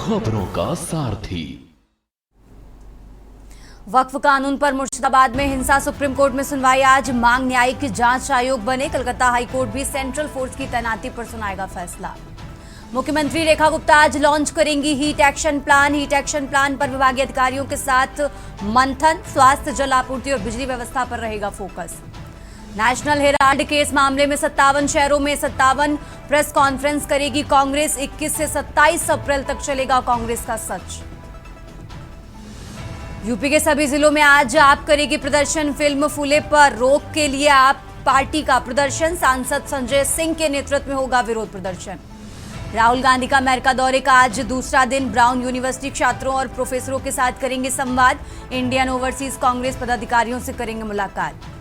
खबरों का सारथी। वक्फ कानून पर मुर्शिदाबाद में हिंसा, सुप्रीम कोर्ट में सुनवाई आज। मांग न्यायिक जांच आयोग बने। कलकत्ता हाईकोर्ट भी सेंट्रल फोर्स की तैनाती पर सुनाएगा फैसला। मुख्यमंत्री रेखा गुप्ता आज लॉन्च करेंगी heat action plan. Heat action plan पर विभागीय अधिकारियों के साथ मंथन। स्वास्थ्य, जल आपूर्ति और बिजली व्यवस्था पर रहेगा फोकस। नेशनल हेराल्ड केस मामले में 57 शहरों में 57 प्रेस कॉन्फ्रेंस करेगी कांग्रेस। 21 से 27 अप्रैल तक चलेगा कांग्रेस का सच। यूपी के सभी जिलों में आज आप करेगी प्रदर्शन। फिल्म फूले पर रोक के लिए आप पार्टी का प्रदर्शन। सांसद संजय सिंह के नेतृत्व में होगा विरोध प्रदर्शन। राहुल गांधी का अमेरिका दौरे का आज दूसरा दिन। ब्राउन यूनिवर्सिटी छात्रों और प्रोफेसरों के साथ करेंगे संवाद। इंडियन ओवरसीज कांग्रेस पदाधिकारियों से करेंगे मुलाकात।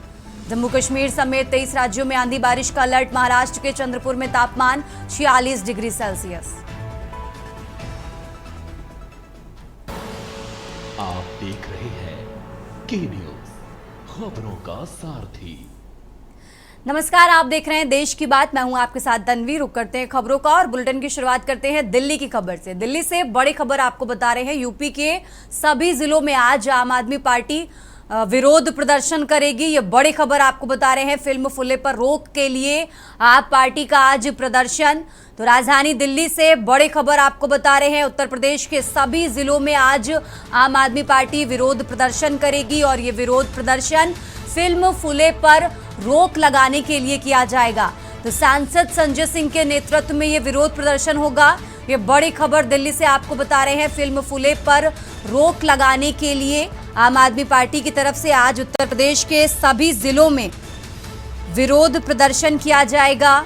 जम्मू कश्मीर समेत 23 राज्यों में आंधी बारिश का अलर्ट। महाराष्ट्र के चंद्रपुर में तापमान 46 डिग्री सेल्सियस। आप देख रहे हैं के न्यूज, खबरों का सारथी। नमस्कार, आप देख रहे हैं देश की बात। मैं हूं आपके साथ तन्वी। रुक करते हैं खबरों का और बुलेटिन की शुरुआत करते हैं दिल्ली की खबर से। दिल्ली से बड़ी खबर आपको बता रहे हैं। यूपी के सभी जिलों में आज आम आदमी पार्टी विरोध प्रदर्शन करेगी। ये बड़ी खबर आपको बता रहे हैं। फिल्म फूले पर रोक के लिए आप पार्टी का आज प्रदर्शन। तो राजधानी दिल्ली से बड़ी खबर आपको बता रहे हैं। उत्तर प्रदेश के सभी जिलों में आज आम आदमी पार्टी विरोध प्रदर्शन करेगी और ये विरोध प्रदर्शन फिल्म फूले पर रोक लगाने के लिए किया जाएगा। तो सांसद संजय सिंह के नेतृत्व में ये विरोध प्रदर्शन होगा। ये बड़ी खबर दिल्ली से आपको बता रहे हैं। फिल्म फूले पर रोक लगाने के लिए आम आदमी पार्टी की तरफ से आज उत्तर प्रदेश के सभी जिलों में विरोध प्रदर्शन किया जाएगा।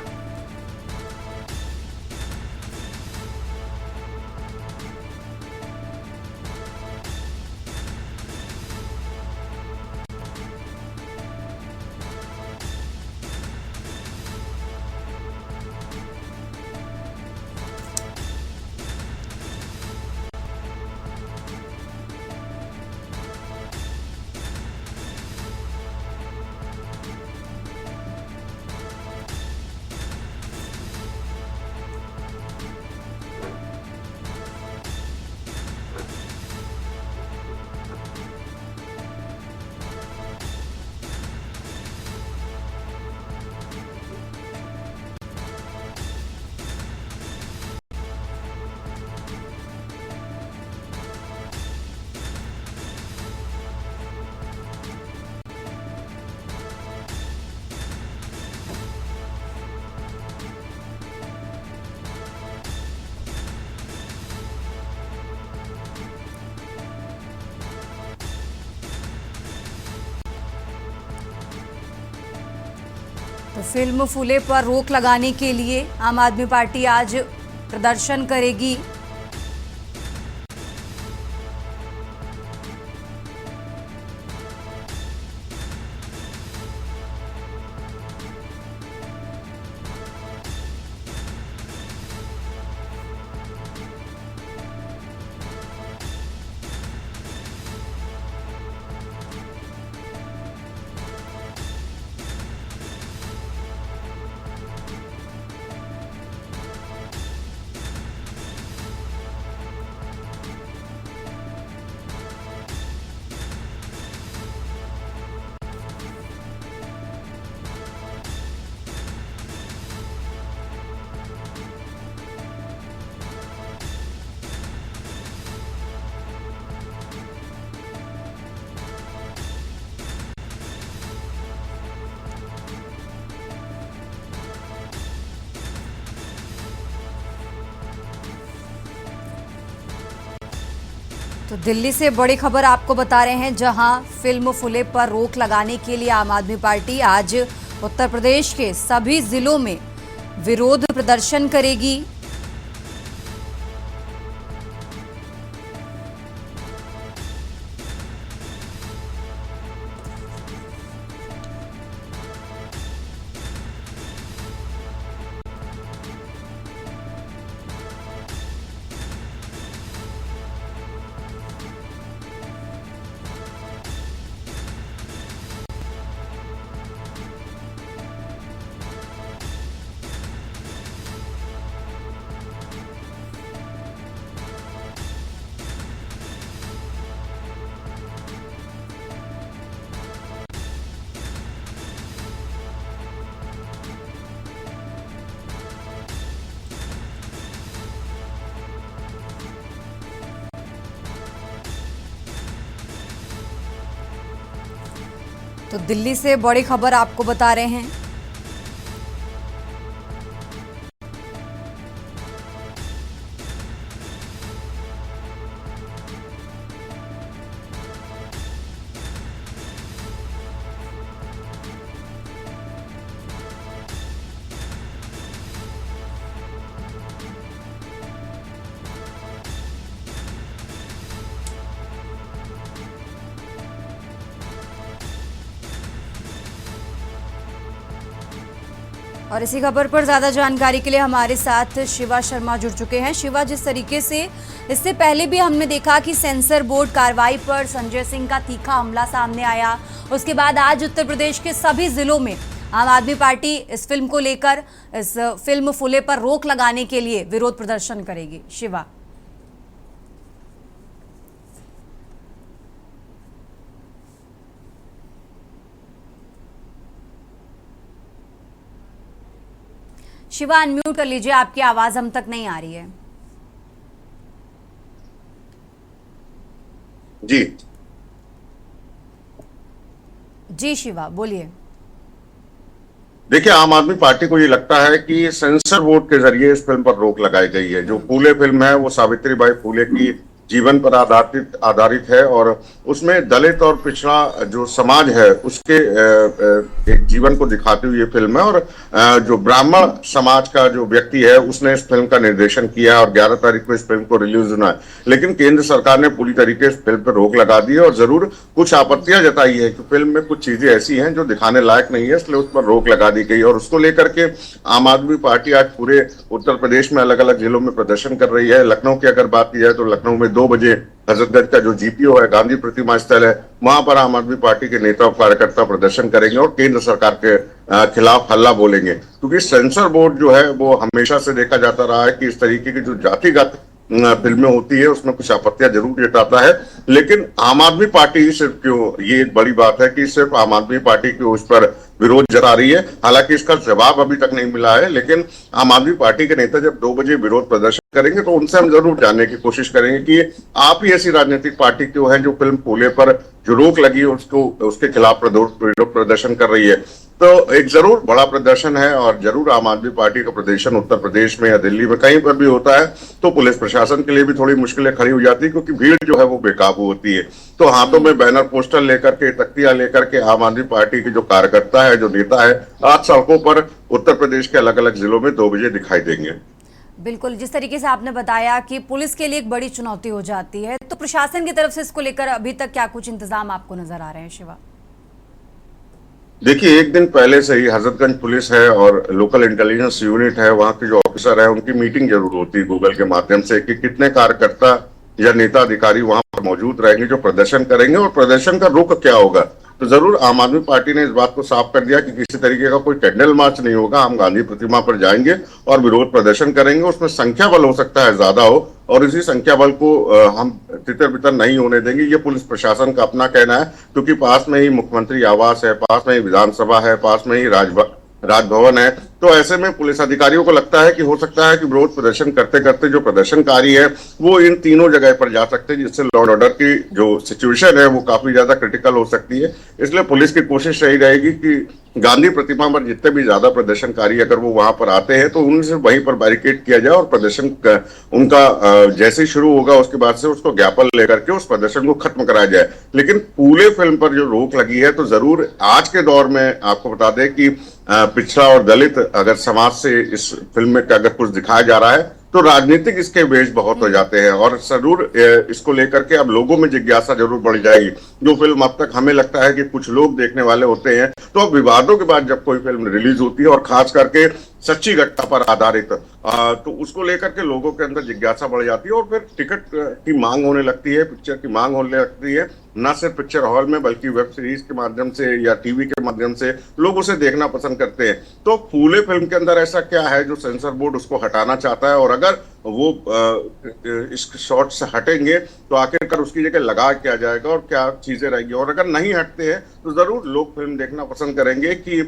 तो फिल्म फूले पर रोक लगाने के लिए आम आदमी पार्टी आज प्रदर्शन करेगी। तो दिल्ली से बड़ी खबर आपको बता रहे हैं, जहां फिल्म फूले पर रोक लगाने के लिए आम आदमी पार्टी आज उत्तर प्रदेश के सभी जिलों में विरोध प्रदर्शन करेगी। तो दिल्ली से बड़ी खबर आपको बता रहे हैं। और इसी खबर पर ज्यादा जानकारी के लिए हमारे साथ शिवा शर्मा जुड़ चुके हैं। शिवा, जिस तरीके से इससे पहले भी हमने देखा कि सेंसर बोर्ड कार्रवाई पर संजय सिंह का तीखा हमला सामने आया, उसके बाद आज उत्तर प्रदेश के सभी जिलों में आम आदमी पार्टी इस फिल्म को लेकर, इस फिल्म फूले पर रोक लगाने के लिए विरोध प्रदर्शन करेगी। शिवा, शिवा अनम्यूट कर लीजिए, आपकी आवाज हम तक नहीं आ रही है। जी जी शिवा बोलिए। देखिए, आम आदमी पार्टी को ये लगता है कि सेंसर बोर्ड के जरिए इस फिल्म पर रोक लगाई गई है। जो फूले फिल्म है वो सावित्रीबाई फूले की जीवन पर आधारित है और उसमें दलित और पिछड़ा जो समाज है उसके एक जीवन को दिखाती हुई ये फिल्म है। और जो ब्राह्मण समाज का जो व्यक्ति है उसने इस फिल्म का निर्देशन किया है और 11 तारीख को इस फिल्म को रिलीज होना है। लेकिन केंद्र सरकार ने पूरी तरीके से फिल्म पर रोक लगा दी है और जरूर कुछ आपत्तियां जताई है कि फिल्म में कुछ चीजें ऐसी हैं जो दिखाने लायक नहीं है, इसलिए उस पर रोक लगा दी गई। और उसको लेकर के आम आदमी पार्टी आज पूरे उत्तर प्रदेश में अलग अलग जिलों में प्रदर्शन कर रही है। लखनऊ की अगर बात की जाए तो लखनऊ में 2 बजे हजरतगंज का जो जीपीओ है, गांधी प्रतिमा स्थल है, वहां पर आम आदमी पार्टी के नेता और कार्यकर्ता प्रदर्शन करेंगे और केंद्र सरकार के खिलाफ हल्ला बोलेंगे। क्योंकि सेंसर बोर्ड जो है वो हमेशा से देखा जाता रहा है कि इस तरीके की जो जातिगत फिल्में होती है उसमें कुछ आपत्तियां जरूर जताता है। लेकिन आम आदमी पार्टी सिर्फ क्यों, ये एक बड़ी बात है कि सिर्फ आम आदमी पार्टी की उस पर विरोध जता रही है। हालांकि इसका जवाब अभी तक नहीं मिला है, लेकिन आम आदमी पार्टी के नेता जब 2 बजे विरोध प्रदर्शन करेंगे तो उनसे हम जरूर जानने की कोशिश करेंगे कि आप ही ऐसी राजनीतिक पार्टी क्यों है जो फिल्म फूले पर जो रोक लगी उसको उसके खिलाफ विरोध प्रदर्शन कर रही है। तो एक जरूर बड़ा प्रदर्शन है और जरूर आम आदमी पार्टी का प्रदर्शन उत्तर प्रदेश में या दिल्ली में कहीं पर भी होता है तो पुलिस प्रशासन के लिए भी थोड़ी मुश्किलें खड़ी हो जाती है, क्योंकि भीड़ जो है वो बेकाबू होती है। तो हाथों में बैनर पोस्टर लेकर के, तख्तियां लेकर के आम आदमी पार्टी के जो कार्यकर्ता है, जो नेता है, आज सड़कों पर उत्तर प्रदेश के अलग अलग जिलों में 2 बजे दिखाई देंगे। बिल्कुल, जिस तरीके से आपने बताया कि पुलिस के लिए एक बड़ी चुनौती हो जाती है, तो प्रशासन की तरफ से इसको लेकर अभी तक क्या कुछ इंतजाम आपको नजर आ रहे हैं शिवा? देखिए, एक दिन पहले से ही हजरतगंज पुलिस है और लोकल इंटेलिजेंस यूनिट है, वहां के जो ऑफिसर है उनकी मीटिंग जरूर होती है गूगल के माध्यम से कि कितने कार्यकर्ता या नेता अधिकारी वहां पर मौजूद रहेंगे जो प्रदर्शन करेंगे और प्रदर्शन का रुख क्या होगा। तो जरूर आम आदमी पार्टी ने इस बात को साफ कर दिया कि किसी तरीके का कोई कैंडल मार्च नहीं होगा। हम गांधी प्रतिमा पर जाएंगे और विरोध प्रदर्शन करेंगे। उसमें संख्या बल हो सकता है ज्यादा हो और इसी संख्या बल को हम तितर बितर नहीं होने देंगे, ये पुलिस प्रशासन का अपना कहना है। क्योंकि पास में ही मुख्यमंत्री आवास है, पास में ही विधानसभा है, पास में ही राजभवन है। तो ऐसे में पुलिस अधिकारियों को लगता है कि हो सकता है कि विरोध प्रदर्शन करते करते जो प्रदर्शनकारी है वो इन तीनों जगह पर जा सकते हैं, जिससे लॉ एंड ऑर्डर की जो सिचुएशन है वो काफी ज्यादा क्रिटिकल हो सकती है। इसलिए पुलिस की कोशिश यही रहेगी कि गांधी प्रतिमा पर जितने भी ज्यादा प्रदर्शनकारी अगर वो वहां पर आते हैं तो उनसे वहीं पर बैरिकेड किया जाए और प्रदर्शन उनका जैसे ही शुरू होगा उसके बाद से उसको ज्ञापन लेकर के उस प्रदर्शन को खत्म कराया जाए। लेकिन फूले फिल्म पर जो रोक लगी है तो जरूर आज के दौर में आपको बता दें कि पिछड़ा और दलित अगर समाज से इस फिल्म में अगर कुछ दिखाया जा रहा है तो राजनीतिक इसके वेश बहुत हो जाते हैं और जरूर इसको लेकर के अब लोगों में जिज्ञासा जरूर बढ़ जाएगी। जो फिल्म अब तक हमें लगता है कि कुछ लोग देखने वाले होते हैं, तो अब विवादों के बाद जब कोई फिल्म रिलीज होती है और खास करके सच्ची घटना पर आधारित, तो उसको लेकर के लोगों के अंदर जिज्ञासा बढ़ जाती है और फिर टिकट की मांग होने लगती है, पिक्चर की मांग होने लगती है। न सिर्फ पिक्चर हॉल में बल्कि वेब सीरीज के माध्यम से या टीवी के माध्यम से लोग उसे देखना पसंद करते हैं। तो फूले फिल्म के अंदर ऐसा क्या है जो सेंसर बोर्ड उसको हटाना चाहता है, और अगर वो इस शॉट से हटेंगे तो आखिरकार उसकी जगह लगा क्या जाएगा और क्या चीजें रहेगी। और अगर नहीं हटते हैं तो जरूर लोग फिल्म देखना पसंद करेंगे कि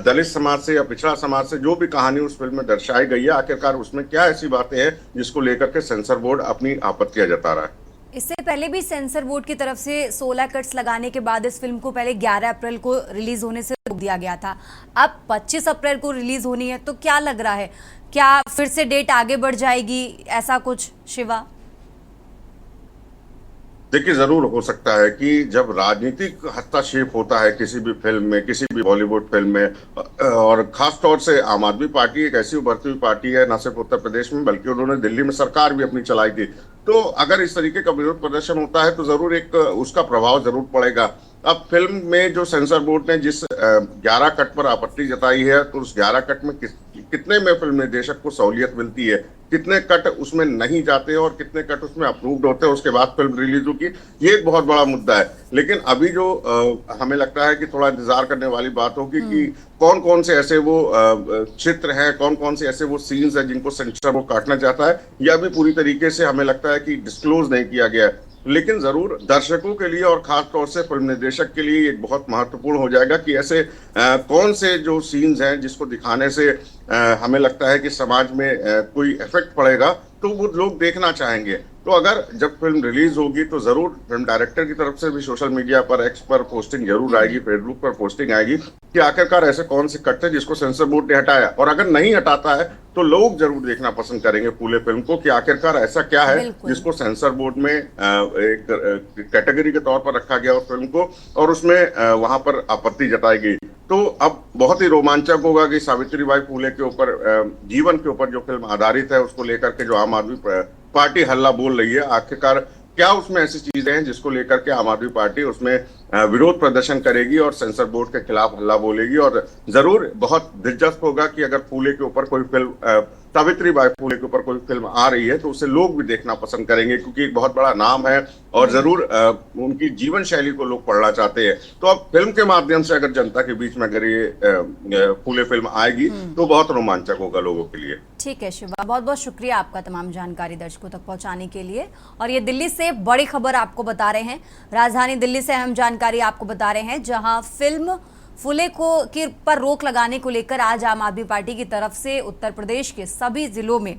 दलित समाज से या पिछड़ा समाज से जो भी कहानी उस फिल्म में दर्शाई गई है आखिरकार उसमें क्या ऐसी बातें हैं जिसको लेकर के सेंसर बोर्ड अपनी आपत्तियां जता रहा है। इससे पहले भी सेंसर बोर्ड की तरफ से 16 कट्स लगाने के बाद इस फिल्म को पहले 11 अप्रैल को रिलीज होने से रोक दिया गया था। अब 25 अप्रैल को रिलीज होनी है, तो क्या लग रहा है, क्या फिर से डेट आगे बढ़ जाएगी, ऐसा कुछ शिवा? देखिए, जरूर हो सकता है कि जब राजनीतिक हस्तक्षेप होता है किसी भी फिल्म में, किसी भी बॉलीवुड फिल्म में, और खास तौर से आम आदमी पार्टी एक ऐसी उभरती हुई पार्टी है, न सिर्फ उत्तर प्रदेश में बल्कि उन्होंने दिल्ली में सरकार भी अपनी चलाई थी। तो अगर इस तरीके का विरोध प्रदर्शन होता है तो जरूर एक उसका प्रभाव जरूर पड़ेगा। अब फिल्म में जो सेंसर बोर्ड ने जिस 11 कट पर आपत्ति जताई है, तो उस 11 कट में कितने में फिल्म निर्देशक को सहूलियत मिलती है, कितने कट उसमें नहीं जाते और कितने कट उसमें अप्रूव्ड होते हैं, उसके बाद फिल्म रिलीज होगी, ये एक बहुत बड़ा मुद्दा है। लेकिन अभी जो हमें लगता है कि थोड़ा इंतजार करने वाली बात होगी कि कौन कौन से ऐसे वो चित्र हैं, कौन कौन से ऐसे वो सीन्स हैं जिनको सेंसर बोर्ड काटना चाहता है, यह भी पूरी तरीके से हमें लगता है कि डिस्क्लोज नहीं किया गया है। लेकिन जरूर दर्शकों के लिए और खास तौर से फिल्म निर्देशक के लिए एक बहुत महत्वपूर्ण हो जाएगा कि ऐसे कौन से जो सीन्स हैं जिसको दिखाने से हमें लगता है कि समाज में कोई इफेक्ट पड़ेगा, तो वो लोग देखना चाहेंगे। तो अगर जब फिल्म रिलीज होगी तो जरूर फिल्म डायरेक्टर की तरफ से भी सोशल मीडिया पर, एक्स पर पोस्टिंग जरूर आएगी, फेसबुक पर पोस्टिंग आएगी कि आखिरकार ऐसे कौन से कट थे जिसको सेंसर बोर्ड ने हटाया। और अगर नहीं हटाता है तो लोग जरूर देखना पसंद करेंगे पूरे फिल्म को कि आखिरकार ऐसा क्या है जिसको सेंसर बोर्ड में एक कैटेगरी के तौर पर रखा गया उस फिल्म को, और उसमें वहां पर आपत्ति जताई गई। तो अब बहुत ही रोमांचक होगा कि सावित्रीबाई फुले के ऊपर, जीवन के ऊपर जो फिल्म आधारित है, उसको लेकर के जो आम आदमी पार्टी हल्ला बोल रही है, आखिरकार क्या उसमें ऐसी चीजें हैं जिसको लेकर के आम आदमी पार्टी उसमें विरोध प्रदर्शन करेगी और सेंसर बोर्ड के खिलाफ हल्ला बोलेगी। और जरूर बहुत दिलचस्प होगा कि अगर फुले के ऊपर कोई फिल्म, सावित्रीबाई फुले के ऊपर कोई फिल्म आ रही है तो उसे लोग भी देखना पसंद करेंगे, क्योंकि एक बहुत बड़ा नाम है और जरूर उनकी जीवन शैली को लोग पढ़ना चाहते हैं। तो अब फिल्म के माध्यम से अगर जनता के बीच में अगर ये फुले फिल्म आएगी तो बहुत रोमांचक होगा लोगों के लिए। ठीक है शिवा, बहुत बहुत शुक्रिया आपका तमाम जानकारी दर्शकों तक पहुंचाने के लिए। और ये दिल्ली से बड़ी खबर आपको बता रहे हैं, राजधानी दिल्ली से अहम जानकारी आपको बता रहे हैं, जहां फिल्म फुले को की पर रोक लगाने को लेकर आज आम आदमी पार्टी की तरफ से उत्तर प्रदेश के सभी जिलों में,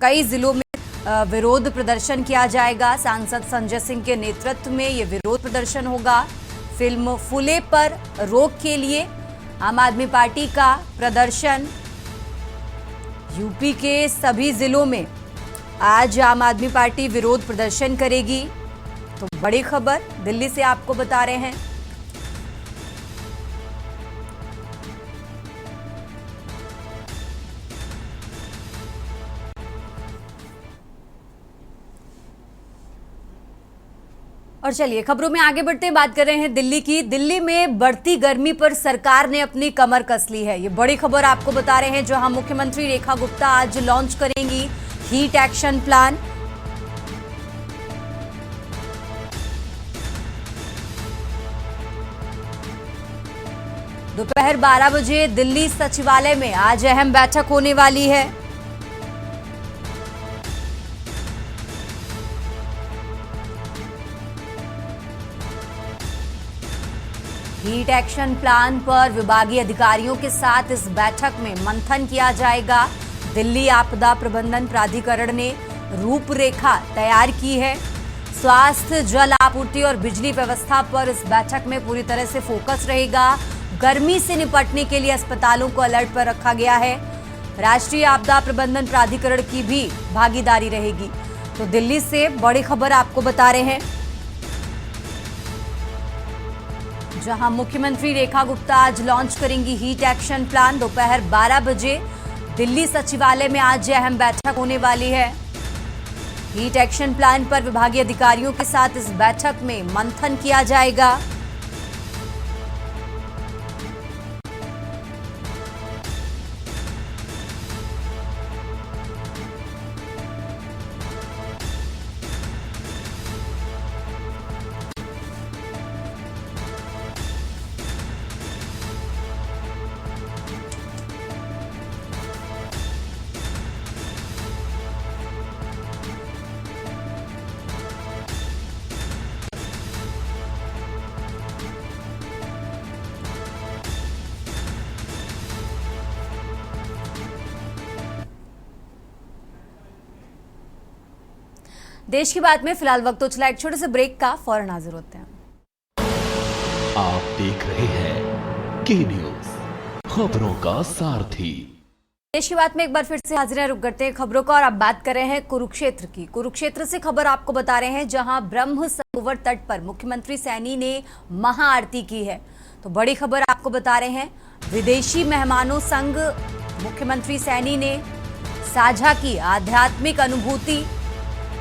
कई जिलों में विरोध प्रदर्शन किया जाएगा। सांसद संजय सिंह के नेतृत्व में ये विरोध प्रदर्शन होगा। फिल्म फुले पर रोक के लिए आम आदमी पार्टी का प्रदर्शन यूपी के सभी जिलों में आज आम आदमी पार्टी विरोध प्रदर्शन करेगी। तो बड़ी खबर दिल्ली से आपको बता रहे हैं। और चलिए खबरों में आगे बढ़ते बात कर रहे हैं दिल्ली की। दिल्ली में बढ़ती गर्मी पर सरकार ने अपनी कमर कस ली है, ये बड़ी खबर आपको बता रहे हैं, जहां मुख्यमंत्री रेखा गुप्ता आज लॉन्च करेंगी हीट एक्शन प्लान। दोपहर 12 बजे दिल्ली सचिवालय में आज अहम बैठक होने वाली है। हीट एक्शन प्लान पर विभागीय अधिकारियों के साथ इस बैठक में मंथन किया जाएगा। दिल्ली आपदा प्रबंधन प्राधिकरण ने रूपरेखा तैयार की है। स्वास्थ्य, जल आपूर्ति और बिजली व्यवस्था पर इस बैठक में पूरी तरह से फोकस रहेगा। गर्मी से निपटने के लिए अस्पतालों को अलर्ट पर रखा गया है। राष्ट्रीय आपदा प्रबंधन प्राधिकरण की भी भागीदारी रहेगी। तो दिल्ली से बड़ी खबर आपको बता रहे हैं, जहां मुख्यमंत्री रेखा गुप्ता आज लॉन्च करेंगी हीट एक्शन प्लान। दोपहर 12 बजे दिल्ली सचिवालय में आज अहम बैठक होने वाली है। हीट एक्शन प्लान पर विभागीय अधिकारियों के साथ इस बैठक में मंथन किया जाएगा। देश की बात में फिलहाल वक्त तो चला एक छोटे से ब्रेक का, फौरन हाजिर होते हैं। आप देख रहे हैं के न्यूज, खबरों का सारथी। देश की बात में एक बार फिर से हाजिर हैं, रुक करते हैं खबरों का और अब बात कर रहे हैं कुरुक्षेत्र की। कुरुक्षेत्र से खबर आपको बता रहे हैं, जहां ब्रह्म सरोवर तट पर मुख्यमंत्री सैनी ने महाआरती की है। तो बड़ी खबर आपको बता रहे हैं, विदेशी मेहमानों संग मुख्यमंत्री सैनी ने साझा की आध्यात्मिक अनुभूति।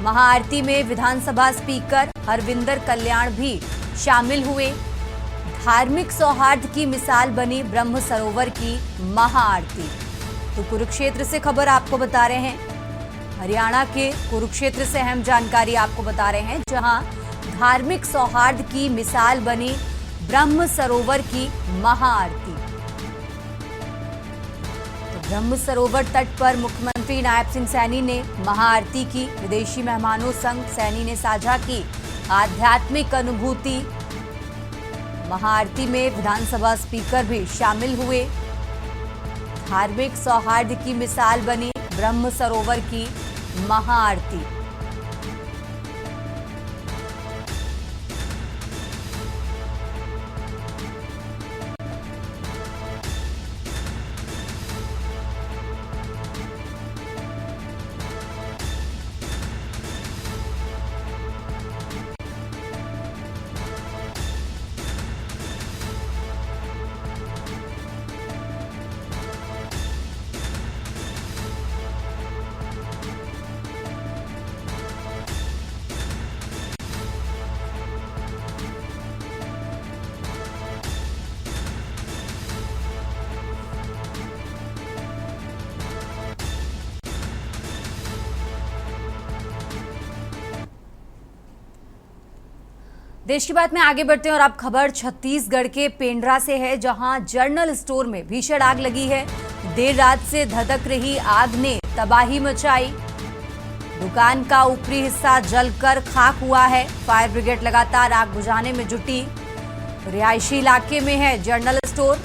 महाआरती में विधानसभा स्पीकर हरविंदर कल्याण भी शामिल हुए। धार्मिक सौहार्द की मिसाल बनी ब्रह्म सरोवर की महाआरती। तो कुरुक्षेत्र से खबर आपको बता रहे हैं, हरियाणा के कुरुक्षेत्र से अहम जानकारी आपको बता रहे हैं, जहां धार्मिक सौहार्द की मिसाल बनी ब्रह्म सरोवर की महाआरती। तो ब्रह्म सरोवर तट पर मुख्यमंत्री नायब सिंह सैनी ने महाआरती की। विदेशी मेहमानों संग सैनी ने साझा की आध्यात्मिक अनुभूति। महाआरती में विधानसभा स्पीकर भी शामिल हुए। धार्मिक सौहार्द की मिसाल बनी ब्रह्म सरोवर की महाआरती। देश की बात में आगे बढ़ते हैं और अब खबर छत्तीसगढ़ के पेंड्रा से है, जहां जनरल स्टोर में भीषण आग लगी है। देर रात से धधक रही आग ने तबाही मचाई। दुकान का ऊपरी हिस्सा जलकर खाक हुआ है। फायर ब्रिगेड लगातार आग बुझाने में जुटी। रिहायशी इलाके में है जनरल स्टोर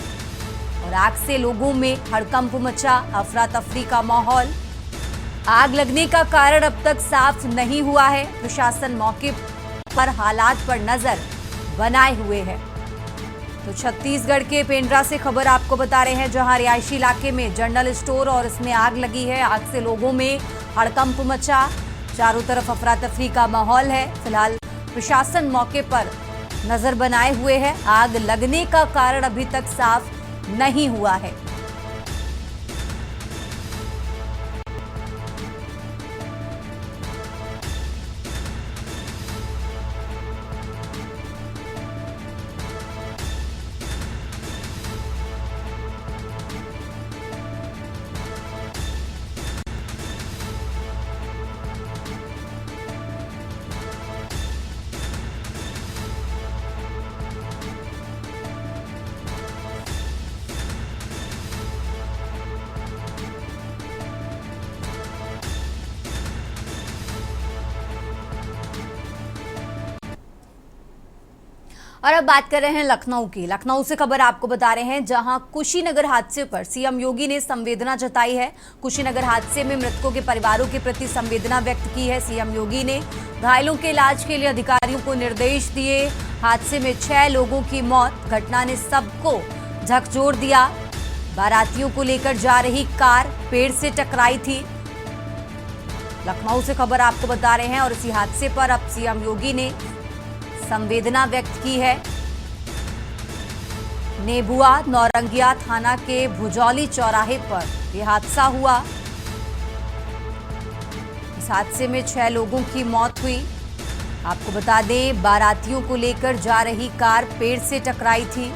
और आग से लोगों में हड़कंप मचा, अफरा तफरी का माहौल। आग लगने का कारण अब तक साफ नहीं हुआ है। प्रशासन मौके पर हालात पर नजर बनाए हुए है। तो छत्तीसगढ़ के पेंड्रा से खबर आपको बता रहे हैं, जहां रिहायशी इलाके में जनरल स्टोर और इसमें आग लगी है। आग से लोगों में हड़कंप मचा, चारों तरफ अफरा तफरी का माहौल है। फिलहाल प्रशासन मौके पर नजर बनाए हुए है। आग लगने का कारण अभी तक साफ नहीं हुआ है। और अब बात कर रहे हैं लखनऊ की। लखनऊ से खबर आपको बता रहे हैं, जहां कुशीनगर हादसे पर सीएम योगी ने संवेदना जताई है। कुशीनगर हादसे में मृतकों के परिवारों के प्रति संवेदना व्यक्त की है सीएम योगी ने। घायलों के इलाज के लिए अधिकारियों को निर्देश दिए। हादसे में 6 लोगों की मौत। घटना ने सबको झकझोर दिया। बारातियों को लेकर जा रही कार पेड़ से टकराई थी। लखनऊ से खबर आपको बता रहे हैं और इसी हादसे पर अब सीएम योगी ने संवेदना व्यक्त की है। नेबुआ नौरंगिया थाना के भुजौली चौराहे पर यह हादसा हुआ। इस हादसे में 6 लोगों की मौत हुई। आपको बता दें, बारातियों को लेकर जा रही कार पेड़ से टकराई थी।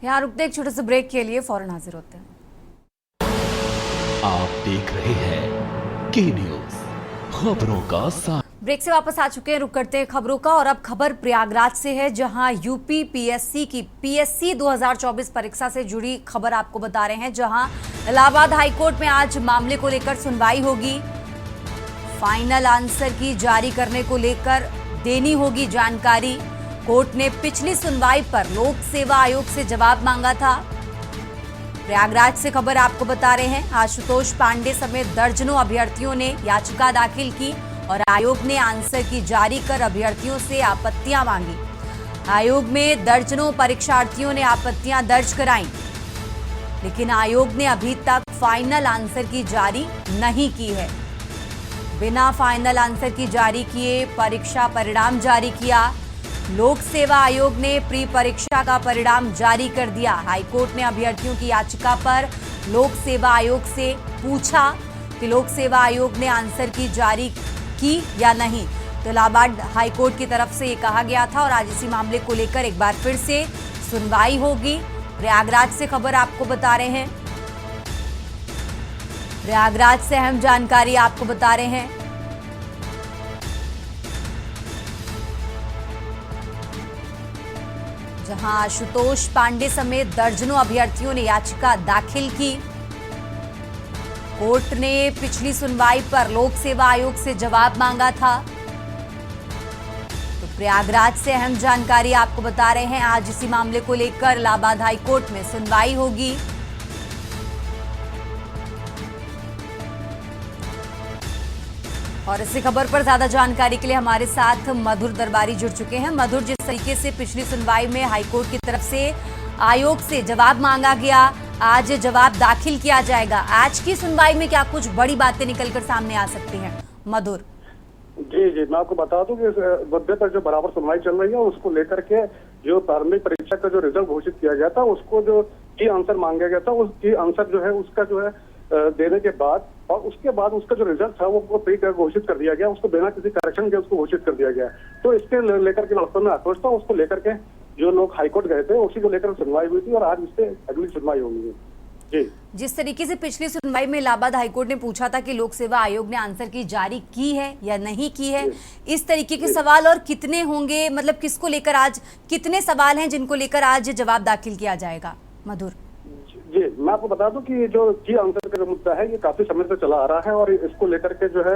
यहाँ रुकते हैं एक छोटे से ब्रेक के लिए, फौरन हाजिर होते हैं। आप देख रहे हैं के न्यूज, खबरों का साथ। ब्रेक से वापस आ चुके हैं, रुक करते हैं खबरों का। और अब खबर प्रयागराज से है, जहां यूपी पीएससी की पीएससी 2024 परीक्षा से जुड़ी खबर आपको बता रहे हैं, जहां इलाहाबाद हाईकोर्ट में आज मामले को लेकर सुनवाई होगी। फाइनल आंसर की जारी करने को लेकर देनी होगी जानकारी। कोर्ट ने पिछली सुनवाई पर लोक सेवा आयोग से जवाब मांगा था। प्रयागराज से खबर आपको बता रहे हैं, आशुतोष पांडे समेत दर्जनों अभ्यर्थियों ने याचिका दाखिल की और आयोग ने आंसर की जारी कर अभ्यर्थियों से आपत्तियां मांगी। आयोग में दर्जनों परीक्षार्थियों ने आपत्तियां दर्ज कराईं, लेकिन आयोग ने अभी तक फाइनल आंसर की जारी नहीं की है। बिना फाइनल आंसर की जारी किए परीक्षा परिणाम जारी किया। लोक सेवा आयोग ने प्री परीक्षा का परिणाम जारी कर दिया। हाईकोर्ट ने अभ्यर्थियों की याचिका पर लोक सेवा आयोग से पूछा कि लोक सेवा आयोग ने आंसर की जारी की या नहीं। तो इलाहाबाद हाईकोर्ट की तरफ से ये कहा गया था और आज इसी मामले को लेकर एक बार फिर से सुनवाई होगी। प्रयागराज से खबर आपको बता रहे हैं, प्रयागराज से अहम जानकारी आपको बता रहे हैं। जहां आशुतोष पांडे समेत दर्जनों अभ्यर्थियों ने याचिका दाखिल की। कोर्ट ने पिछली सुनवाई पर लोक सेवा आयोग से जवाब मांगा था। तो प्रयागराज से अहम जानकारी आपको बता रहे हैं, आज इसी मामले को लेकर इलाहाबाद हाईकोर्ट में सुनवाई होगी। और इसी खबर पर ज्यादा जानकारी के लिए हमारे साथ मधुर दरबारी जुड़ चुके हैं। मधुर, जिस तरीके से पिछली सुनवाई में हाईकोर्ट की तरफ से आयोग से जवाब मांगा गया, आज जवाब दाखिल किया जाएगा। आज की सुनवाई में क्या कुछ बड़ी बातें निकलकर सामने आ सकती हैं? मधुर जी, मैं आपको बता दूं कि इस मुद्दे पर जो बराबर सुनवाई चल रही है, उसको लेकर के जो प्रारंभिक परीक्षा का जो रिजल्ट घोषित किया गया था, उसको जो की आंसर मांगा गया था, उस की आंसर जो है उसका जो है देने के बाद और उसके बाद उसका जो रिजल्ट था वो प्री घोषित कर दिया गया, उसको बिना किसी करेक्शन के उसको घोषित कर दिया गया। तो इसके लेकर के लड़कों में आक्रोश था, उसको लेकर के जो लोग हाईकोर्ट गए थे उसी को लेकर सुनवाई हुई थी और आज इस पे अगली सुनवाई होगी। जी, जिस तरीके से पिछली सुनवाई में इलाहाबाद हाईकोर्ट ने पूछा था कि लोक सेवा आयोग ने आंसर की जारी की है या नहीं की है, इस तरीके के सवाल और कितने होंगे? मतलब किसको लेकर आज कितने सवाल हैं जिनको लेकर आज जवाब दाखिल किया जाएगा? मधुर जी, मैं आपको बता दूं कि जो की आंसर का जो मुद्दा है ये काफी समय से चला आ रहा है और इसको लेकर के जो है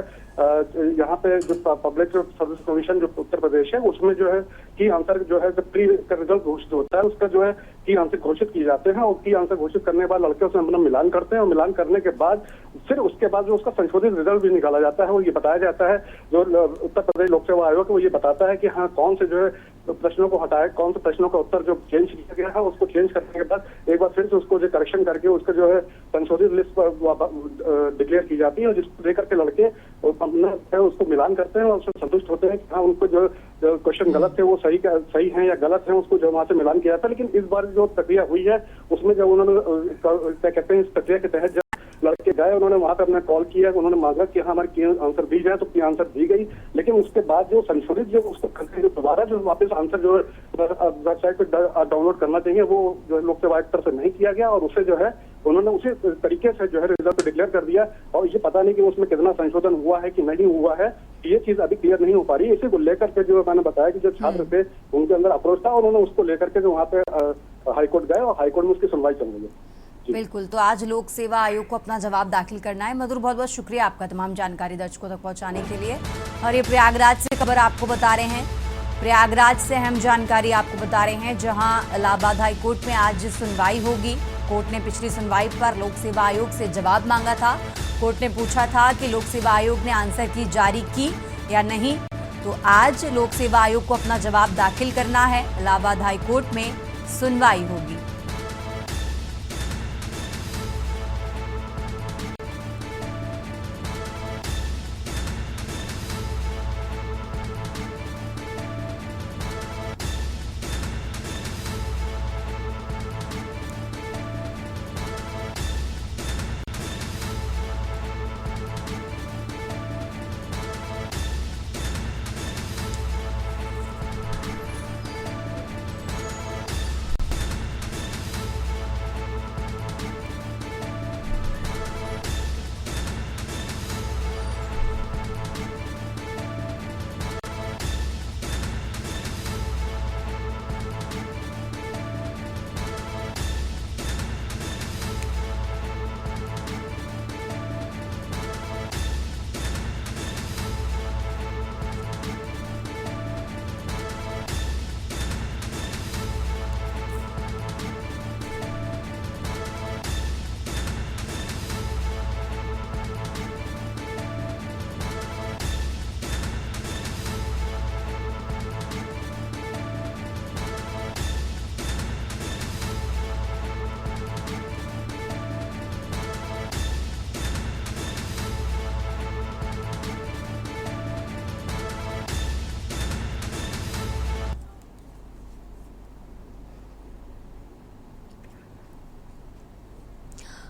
यहाँ पे जो पब्लिक सर्विस कमीशन जो उत्तर प्रदेश है उसमें जो है की आंसर जो है जब प्री का रिजल्ट घोषित होता है उसका जो है की आंसर घोषित किए जाते हैं और की आंसर घोषित करने के बाद लड़के उसमें अपना मिलान करते हैं और मिलान करने के बाद फिर उसके बाद जो उसका संशोधित रिजल्ट भी निकाला जाता है और ये बताया जाता है, जो उत्तर प्रदेश लोक सेवा आयोग है वो ये बताता है कि हाँ कौन से जो है प्रश्नों को हटाया, कौन से प्रश्नों का उत्तर जो चेंज किया गया है उसको चेंज करने के बाद एक बार फिर से उसको जो करेक्शन करके उसका जो है संशोधित लिस्ट पर डिक्लेयर की जाती है और जिसको लेकर के लड़के अपना उसको मिलान करते हैं और उससे संतुष्ट होते हैं कि हाँ उनको जो क्वेश्चन गलत थे वो सही है या गलत है, उसको जो वहां से मिलान किया था। लेकिन इस बार जो प्रक्रिया हुई है उसमें जब उन्होंने क्या कहते हैं इस प्रक्रिया के तहत लड़के गए, उन्होंने वहां पे अपना कॉल किया, उन्होंने मांगा कि हाँ हमारी आंसर दी जाए, तो की आंसर दी गई। लेकिन उसके बाद जो संशोधित जो उसको करके जो दोबारा जो वापस आंसर जो वेबसाइट पे डाउनलोड करना चाहिए वो जो लोक सेवा आयोग तरफ से नहीं किया गया और उसे जो है उन्होंने उसी तरीके से जो है रिजल्ट डिक्लेयर कर दिया और ये पता नहीं कि उसमें कितना संशोधन हुआ है कि नहीं हुआ है, ये चीज अभी क्लियर नहीं हो पा रही है। इसी को लेकर के जो मैंने बताया कि जो छात्र थे उनके अंदर अप्रोच था और उन्होंने उसको लेकर के जो वहाँ पे हाईकोर्ट गए और हाईकोर्ट में उसकी सुनवाई चल रही है। बिल्कुल, तो आज लोक सेवा आयोग को अपना जवाब दाखिल करना है। मधुर, बहुत बहुत शुक्रिया आपका तमाम जानकारी दर्शकों तक पहुंचाने के लिए। और ये प्रयागराज से खबर आपको बता रहे हैं, प्रयागराज से अहम जानकारी आपको बता रहे हैं, जहां इलाहाबाद हाई कोर्ट में आज सुनवाई होगी। कोर्ट ने पिछली सुनवाई पर लोक सेवा आयोग से जवाब मांगा था। कोर्ट ने पूछा था कि लोक सेवा आयोग ने आंसर की जारी की या नहीं। तो आज लोक सेवा आयोग को अपना जवाब दाखिल करना है। इलाहाबाद हाई कोर्ट में सुनवाई होगी।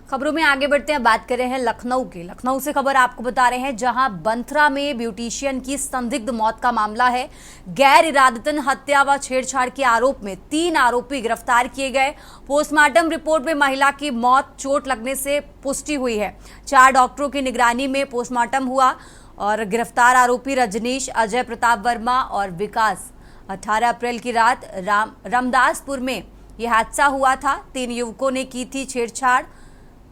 खबरों में आगे बढ़ते हैं, बात कर रहे हैं लखनऊ की। लखनऊ से खबर आपको बता रहे हैं, जहां बंथरा में ब्यूटिशियन की संदिग्ध मौत का मामला है। गैर इरादतन हत्या व छेड़छाड़ के आरोप में 3 आरोपी गिरफ्तार किए गए। पोस्टमार्टम रिपोर्ट में महिला की मौत चोट लगने से पुष्टि हुई है। 4 डॉक्टरों की निगरानी में पोस्टमार्टम हुआ और गिरफ्तार आरोपी रजनीश, अजय प्रताप वर्मा और विकास। 18 अप्रैल की रात रामदासपुर में यह हादसा हुआ था। 3 युवकों ने की थी छेड़छाड़।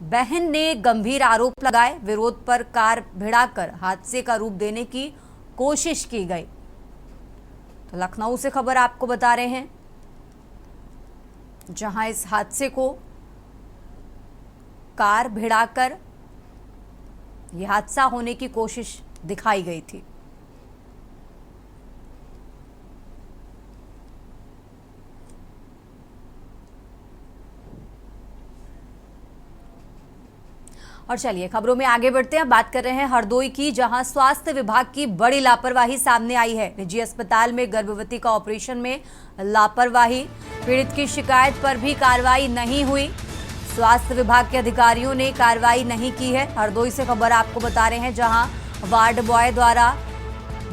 बहन ने गंभीर आरोप लगाए। विरोध पर कार भिड़ाकर हादसे का रूप देने की कोशिश की गई। तो लखनऊ से खबर आपको बता रहे हैं, जहां इस हादसे को कार भिड़ाकर यह हादसा होने की कोशिश दिखाई गई थी। और चलिए खबरों में आगे बढ़ते हैं, बात कर रहे हैं हरदोई की, जहां स्वास्थ्य विभाग की बड़ी लापरवाही सामने आई है। निजी अस्पताल में गर्भवती का ऑपरेशन में लापरवाही, पीड़ित की शिकायत पर भी कार्रवाई नहीं हुई। स्वास्थ्य विभाग के अधिकारियों ने कार्रवाई नहीं की है। हरदोई से खबर आपको बता रहे हैं, जहां वार्ड बॉय द्वारा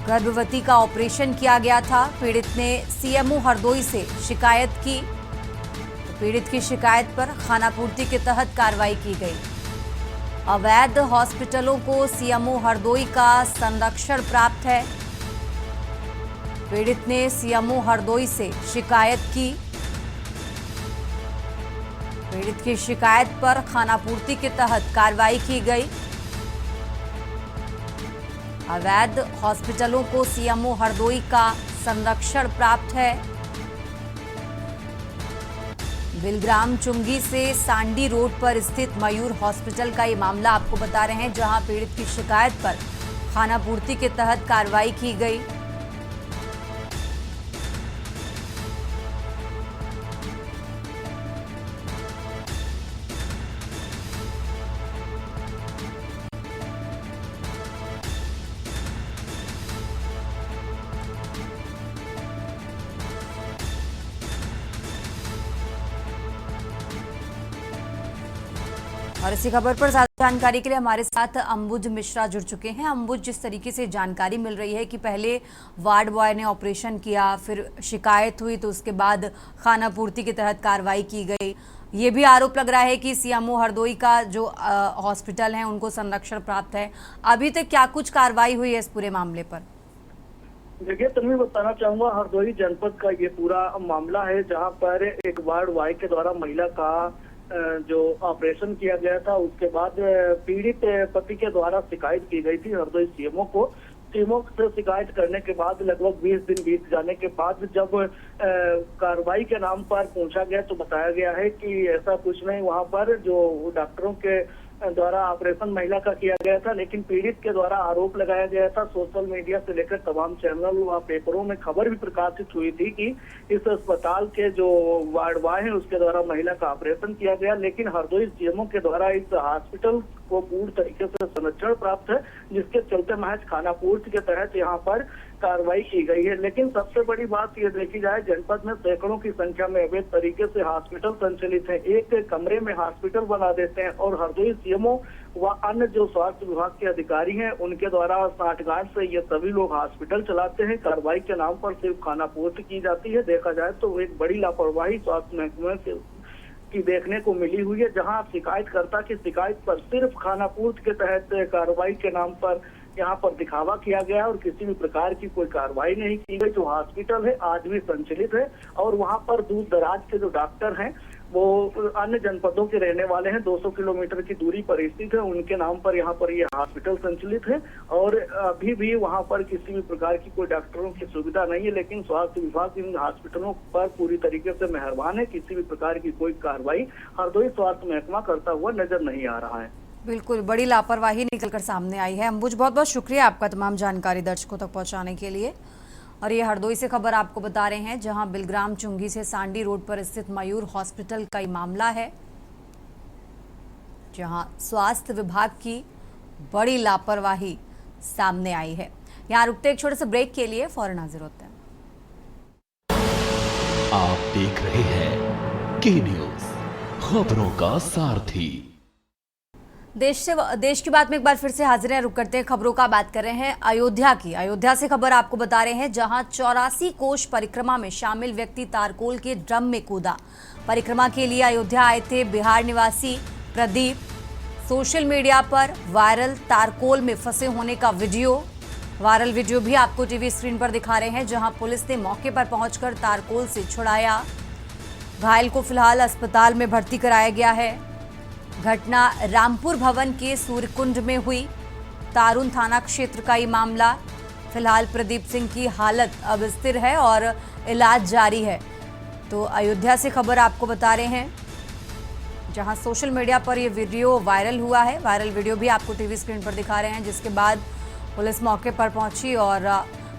गर्भवती का ऑपरेशन किया गया था। पीड़ित ने सीएमओ हरदोई से शिकायत की। पीड़ित की शिकायत पर खानापूर्ति के तहत कार्रवाई की गई। अवैध हॉस्पिटलों को सीएमओ हरदोई का संरक्षण प्राप्त है। पीड़ित ने सीएमओ हरदोई से शिकायत की। पीड़ित की शिकायत पर खानापूर्ति के तहत कार्रवाई की गई। अवैध हॉस्पिटलों को सीएमओ हरदोई का संरक्षण प्राप्त है। बिलग्राम चुंगी से सांडी रोड पर स्थित मयूर हॉस्पिटल का ये मामला आपको बता रहे हैं, जहां पीड़ित की शिकायत पर खानापूर्ति के तहत कार्रवाई की गई। और इसी खबर पर ज्यादा जानकारी के लिए हमारे साथ अंबुज मिश्रा जुड़ चुके हैं। अंबुज, जिस तरीके से जानकारी मिल रही है कि पहले वार्ड बॉय ने ऑपरेशन किया, फिर शिकायत हुई तो उसके बाद खानापूर्ति के तहत कार्रवाई की गई। ये भी आरोप लग रहा है कि सीएमओ हरदोई का जो हॉस्पिटल है उनको संरक्षण प्राप्त है। अभी तक क्या कुछ कार्रवाई हुई है इस पूरे मामले पर? देखिए, तुम्हें बताना चाहूंगा, हरदोई जनपद का ये पूरा मामला है, जहां पर एक वार्ड बॉय के द्वारा महिला का जो ऑपरेशन किया गया था, उसके बाद पीड़ित पति के द्वारा शिकायत की गई थी हरदोई सीएमओ को। सीएमओ से शिकायत करने के बाद लगभग 20 दिन बीत जाने के बाद जब कार्रवाई के नाम पर पूछा गया तो बताया गया है कि ऐसा कुछ नहीं, वहां पर जो डॉक्टरों के द्वारा ऑपरेशन महिला का किया गया था, लेकिन पीड़ित के द्वारा आरोप लगाया गया था। सोशल मीडिया से लेकर तमाम चैनल व पेपरों में खबर भी प्रकाशित हुई थी कि इस अस्पताल के जो वार्ड बॉय है उसके द्वारा महिला का ऑपरेशन किया गया, लेकिन हरदोई सीएमओ के द्वारा इस हॉस्पिटल को पूर्ण तरीके से संरक्षण प्राप्त है, जिसके चलते महज खानापूर्ति के तहत यहाँ पर कार्रवाई की गई है। लेकिन सबसे बड़ी बात ये देखी जाए, जनपद में सैकड़ों की संख्या में अवैध तरीके से हॉस्पिटल संचालित है। एक कमरे में हॉस्पिटल बना देते हैं और हरदोई सीएमओ व अन्य जो स्वास्थ्य विभाग के अधिकारी हैं उनके द्वारा साठगांठ से ये सभी लोग हॉस्पिटल चलाते हैं। कार्रवाई के नाम पर सिर्फ खानापूर्ति की जाती है। देखा जाए तो एक बड़ी लापरवाही स्वास्थ्य महकमे की देखने को मिली हुई है, जहां शिकायतकर्ता की शिकायत पर सिर्फ खानापूर्ति के तहत कार्रवाई के नाम पर यहाँ पर दिखावा किया गया और किसी भी प्रकार की कोई कार्रवाई नहीं की गई। जो हॉस्पिटल है आज भी संचालित है और वहाँ पर दूर दराज के जो डॉक्टर हैं वो अन्य जनपदों के रहने वाले हैं, 200 किलोमीटर की दूरी पर स्थित है, उनके नाम पर यहाँ पर ये हॉस्पिटल संचालित है और अभी भी वहाँ पर किसी भी प्रकार की कोई डॉक्टरों की सुविधा नहीं है। लेकिन स्वास्थ्य विभाग इन हॉस्पिटलों पर पूरी तरीके से मेहरबान है, किसी भी प्रकार की कोई कार्रवाई हरदोई स्वास्थ्य महकमा करता हुआ नजर नहीं आ रहा है। बिल्कुल, बड़ी लापरवाही निकलकर सामने आई है। अंबुज, बहुत बहुत शुक्रिया आपका तमाम जानकारी दर्शकों तक पहुंचाने के लिए। और ये हरदोई से खबर आपको बता रहे हैं, जहां बिलग्राम चुंगी से सांडी रोड पर स्थित मयूर हॉस्पिटल का मामला है, जहां स्वास्थ्य विभाग की बड़ी लापरवाही सामने आई है। यहां रुकते एक छोटे से ब्रेक के लिए, फौरन हाजिर होते हैं। आप देख रहे हैं के न्यूज़, खबरों का सारथी। देश की बात में एक बार फिर से हाजिर हैं। रुक करते हैं खबरों का, बात कर रहे हैं अयोध्या की। अयोध्या से खबर आपको बता रहे हैं, जहां 84 कोष परिक्रमा में शामिल व्यक्ति तारकोल के ड्रम में कूदा। परिक्रमा के लिए अयोध्या आए थे बिहार निवासी प्रदीप। सोशल मीडिया पर वायरल तारकोल में फंसे होने का वायरल वीडियो भी आपको टीवी स्क्रीन पर दिखा रहे हैं, जहां पुलिस ने मौके पर पहुंचकर तारकोल से छुड़ाया। घायल को फिलहाल अस्पताल में भर्ती कराया गया है। घटना रामपुर भवन के सूर्यकुंड में हुई। तारुण थाना क्षेत्र का ये मामला। फिलहाल प्रदीप सिंह की हालत अब स्थिर है और इलाज जारी है। तो अयोध्या से खबर आपको बता रहे हैं, जहां सोशल मीडिया पर ये वीडियो वायरल हुआ है। वायरल वीडियो भी आपको टीवी स्क्रीन पर दिखा रहे हैं, जिसके बाद पुलिस मौके पर पहुंची और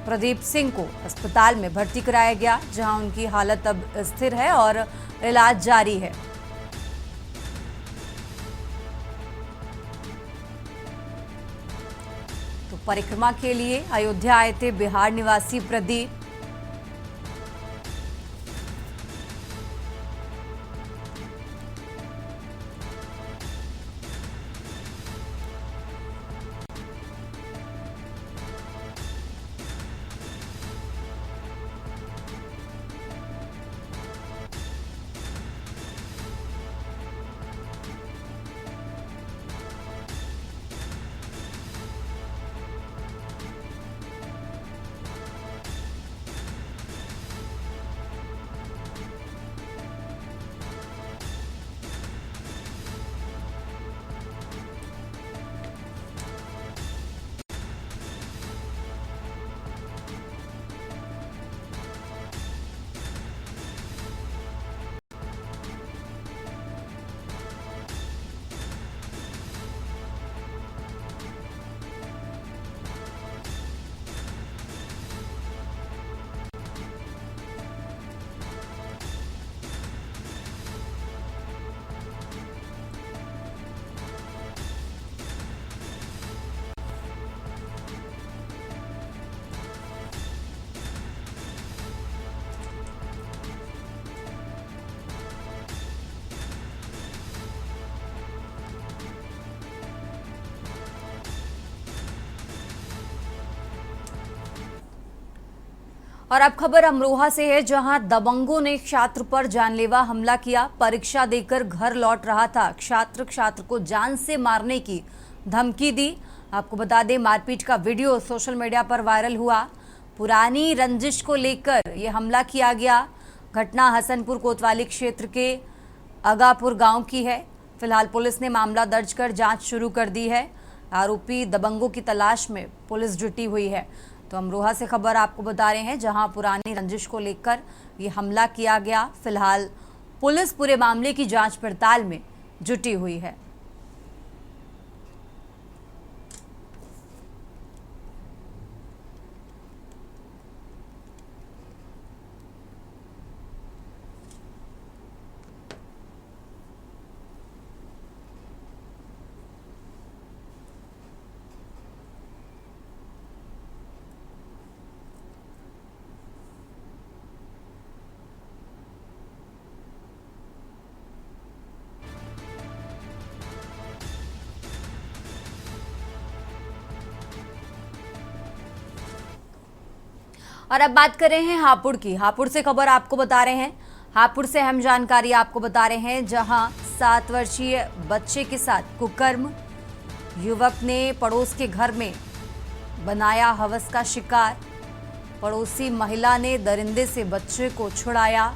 प्रदीप सिंह को अस्पताल में भर्ती कराया गया, जहां उनकी हालत अब स्थिर है और इलाज जारी है। तो परिक्रमा के लिए अयोध्या आए थे बिहार निवासी प्रदीप। और अब खबर अमरोहा से है, जहां दबंगों ने छात्र पर जानलेवा हमला किया। परीक्षा देकर घर लौट रहा था छात्र को जान से मारने की धमकी दी। आपको बता दें, मारपीट का वीडियो सोशल मीडिया पर वायरल हुआ। पुरानी रंजिश को लेकर यह हमला किया गया। घटना हसनपुर कोतवाली क्षेत्र के अगापुर गांव की है। फिलहाल पुलिस ने मामला दर्ज कर जांच शुरू कर दी है। आरोपी दबंगों की तलाश में पुलिस जुटी हुई है। तो अमरोहा से खबर आपको बता रहे हैं, जहां पुरानी रंजिश को लेकर ये हमला किया गया। फिलहाल पुलिस पूरे मामले की जांच पड़ताल में जुटी हुई है। और अब बात कर रहे हैं हापुड़ की। हापुड़ से खबर आपको बता रहे हैं, हापुड़ से अहम जानकारी आपको बता रहे हैं, जहां 7 वर्षीय बच्चे के साथ कुकर्म। युवक ने पड़ोस के घर में बनाया हवस का शिकार। पड़ोसी महिला ने दरिंदे से बच्चे को छुड़ाया।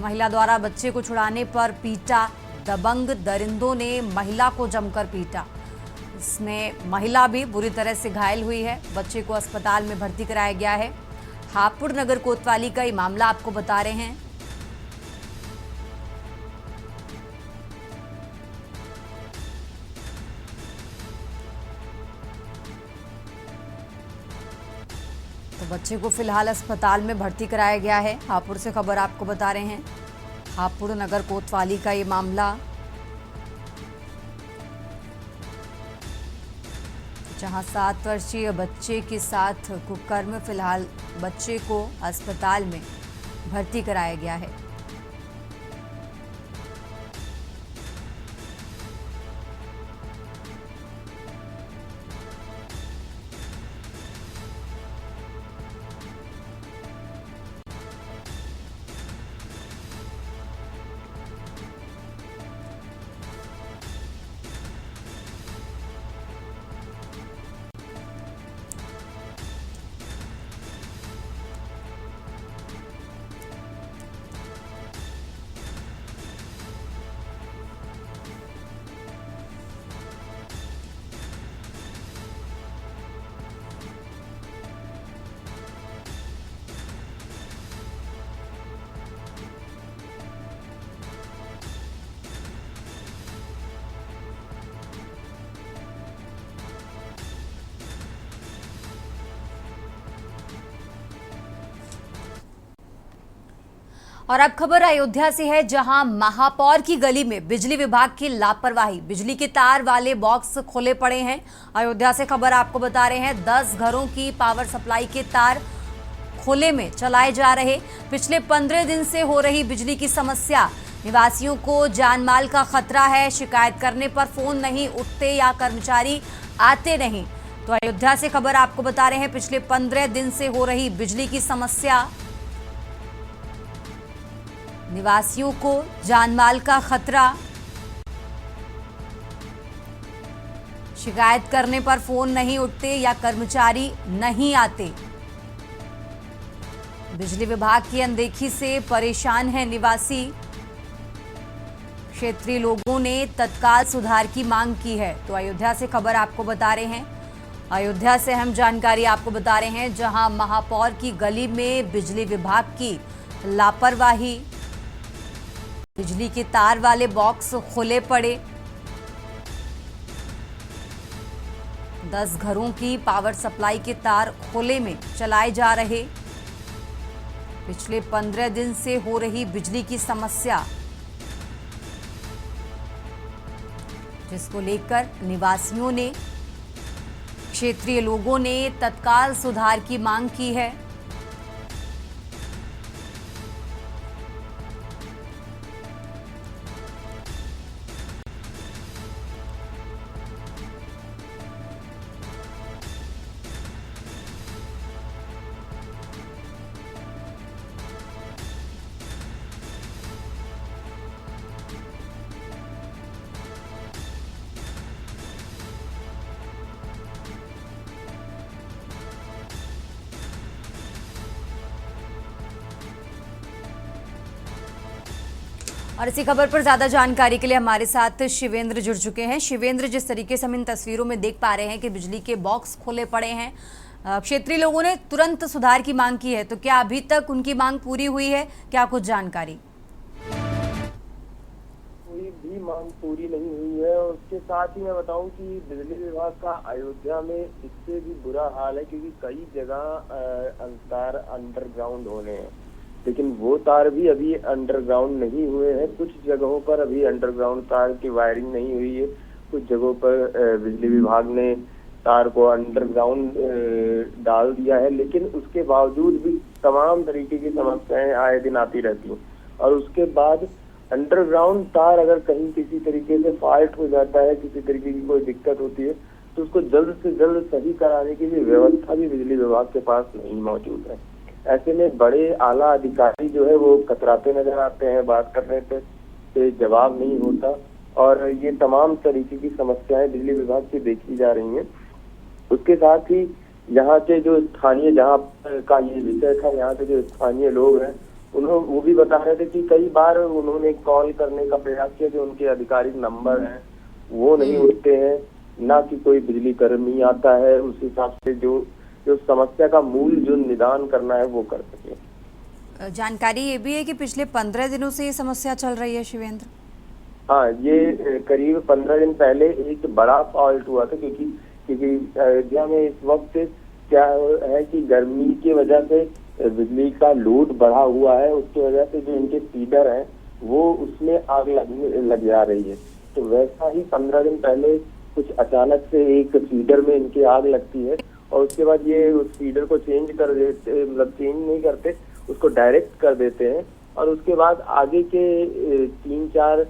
महिला द्वारा बच्चे को छुड़ाने पर पीटा। दबंग दरिंदों ने महिला को जमकर पीटा। इसमें महिला भी बुरी तरह से घायल हुई है। बच्चे को अस्पताल में भर्ती कराया गया है। हापुड़ नगर कोतवाली का ये मामला आपको बता रहे हैं। तो बच्चे को फिलहाल अस्पताल में भर्ती कराया गया है। हापुड़ से खबर आपको बता रहे हैं, हापुड़ नगर कोतवाली का ये मामला, जहां 7 वर्षीय बच्चे के साथ कुकर्म। फिलहाल बच्चे को अस्पताल में भर्ती कराया गया है। और अब खबर अयोध्या से है, जहां महापौर की गली में बिजली विभाग की लापरवाही, बिजली के तार वाले बॉक्स खुले पड़े हैं। अयोध्या से खबर आपको बता रहे हैं, 10 घरों की पावर सप्लाई के तार खुले में चलाए जा रहे। पिछले 15 दिन से हो रही बिजली की समस्या, निवासियों को जानमाल का खतरा है। शिकायत करने पर फोन नहीं उठते या कर्मचारी आते नहीं। तो अयोध्या से खबर आपको बता रहे हैं, पिछले 15 दिन से हो रही बिजली की समस्या, निवासियों को जानमाल का खतरा। शिकायत करने पर फोन नहीं उठते या कर्मचारी नहीं आते। बिजली विभाग की अनदेखी से परेशान है निवासी। क्षेत्रीय लोगों ने तत्काल सुधार की मांग की है। तो अयोध्या से खबर आपको बता रहे हैं, अयोध्या से अहम जानकारी आपको बता रहे हैं, जहां महापौर की गली में बिजली विभाग की लापरवाही, बिजली के तार वाले बॉक्स खुले पड़े, 10 घरों की पावर सप्लाई के तार खुले में चलाए जा रहे। पिछले 15 दिन से हो रही बिजली की समस्या, जिसको लेकर निवासियों ने, क्षेत्रीय लोगों ने तत्काल सुधार की मांग की है। और इसी खबर पर ज्यादा जानकारी के लिए हमारे साथ शिवेंद्र जुड़ चुके हैं। शिवेंद्र, जिस तरीके से हम इन तस्वीरों में देख पा रहे हैं कि बिजली के बॉक्स खुले पड़े हैं, क्षेत्रीय लोगों ने तुरंत सुधार की मांग की है, तो क्या अभी तक उनकी मांग पूरी हुई है? क्या कुछ जानकारी? कोई भी मांग पूरी नहीं हुई है। और उसके साथ ही मैं बताऊं कि बिजली विभाग का अयोध्या में इससे भी बुरा हाल है, क्योंकि कई जगह तार अंडरग्राउंड होने हैं, लेकिन वो तार भी अभी अंडरग्राउंड नहीं हुए हैं। कुछ जगहों पर अभी अंडरग्राउंड तार की वायरिंग नहीं हुई है। कुछ जगहों पर बिजली विभाग ने तार को अंडरग्राउंड डाल दिया है, लेकिन उसके बावजूद भी तमाम तरीके की समस्याएं आए दिन आती रहती हैं। और उसके बाद अंडरग्राउंड तार अगर कहीं किसी तरीके से फॉल्ट हो जाता है, किसी तरीके की कोई दिक्कत होती है, तो उसको जल्द से जल्द सही कराने की भी व्यवस्था भी बिजली विभाग के पास नहीं मौजूद है। ऐसे में बड़े आला अधिकारी जो है वो कतराते नजर आते हैं, बात करने पे जवाब नहीं होता। और ये तमाम तरीके की समस्याएं बिजली विभाग की देखी जा रही हैं। उसके साथ ही यहाँ के जो स्थानीय, जहाँ का ये विषय था, यहाँ के जो स्थानीय लोग हैं, वो भी बता रहे थे कि कई बार उन्होंने कॉल करने का प्रयास किया, जो उनके आधिकारिक नंबर हैं वो नहीं उठते हैं, ना कि कोई बिजली कर्मी आता है उस हिसाब से जो समस्या का मूल जो निदान करना है वो कर सके। जानकारी ये भी है कि पिछले 15 दिनों से ये समस्या चल रही है शिवेंद्र। हाँ, ये करीब 15 दिन पहले एक बड़ा फॉल्ट हुआ था, क्योंकि अयोध्या में इस वक्त क्या है कि गर्मी की वजह से बिजली का लोड बढ़ा हुआ है। उसकी वजह से जो इनके फीडर हैं वो उसमें आग लग जा रही है। तो वैसा ही 15 दिन पहले कुछ अचानक से एक फीडर में इनकी आग लगती है, और उसके बाद ये उस फीडर को चेंज कर देते, मतलब चेंज नहीं करते, उसको डायरेक्ट कर देते हैं। और उसके बाद आगे के 3-4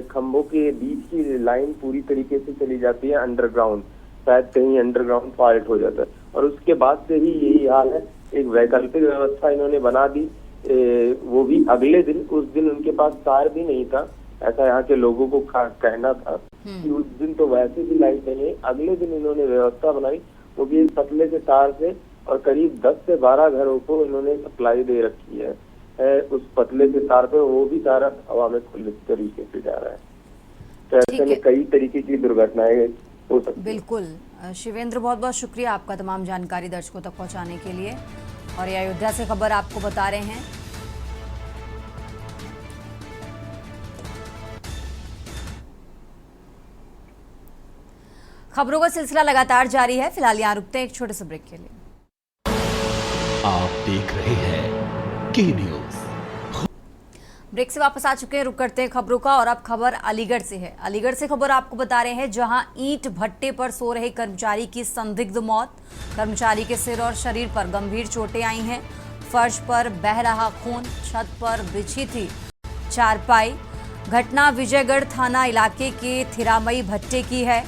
खंभों के बीच की लाइन पूरी तरीके से चली जाती है अंडरग्राउंड। शायद कहीं अंडरग्राउंड फॉल्ट हो जाता है, और उसके बाद से ही यही हाल है। एक वैकल्पिक व्यवस्था इन्होंने बना दी, वो भी अगले दिन। उस दिन उनके पास तार भी नहीं था, ऐसा यहाँ के लोगों को कहना था कि उस दिन तो वैसे भी लाइट नहीं है। अगले दिन इन्होंने व्यवस्था बनाई, वो भी पतले से तार से, और करीब 10 से 12 घरों को इन्होंने सप्लाई दे रखी है उस पतले से तार पे। वो भी तार हवा में खुले तरीके से जा रहा है। तो ऐसे में कई तरीके की दुर्घटनाएं हो सकती है। बिल्कुल शिवेंद्र, बहुत बहुत शुक्रिया आपका तमाम जानकारी दर्शकों तक पहुंचाने के लिए। और ये अयोध्या से खबर आपको बता रहे हैं। खबरों का सिलसिला लगातार जारी है। फिलहाल यहाँ रुकते हैं एक छोटे से ब्रेक के लिए। आप देख रहे हैं के न्यूज। ब्रेक से वापस आ चुके हैं, रुक करते हैं खबरों का। और अब खबर अलीगढ़ से है। अलीगढ़ से खबर आपको बता रहे हैं, जहां ईंट भट्टे पर सो रहे कर्मचारी की संदिग्ध मौत। कर्मचारी के सिर और शरीर पर गंभीर चोटें आई हैं। फर्श पर बह रहा खून, छत पर बिछी थी चारपाई। घटना विजयगढ़ थाना इलाके के थिरामई भट्टे की है।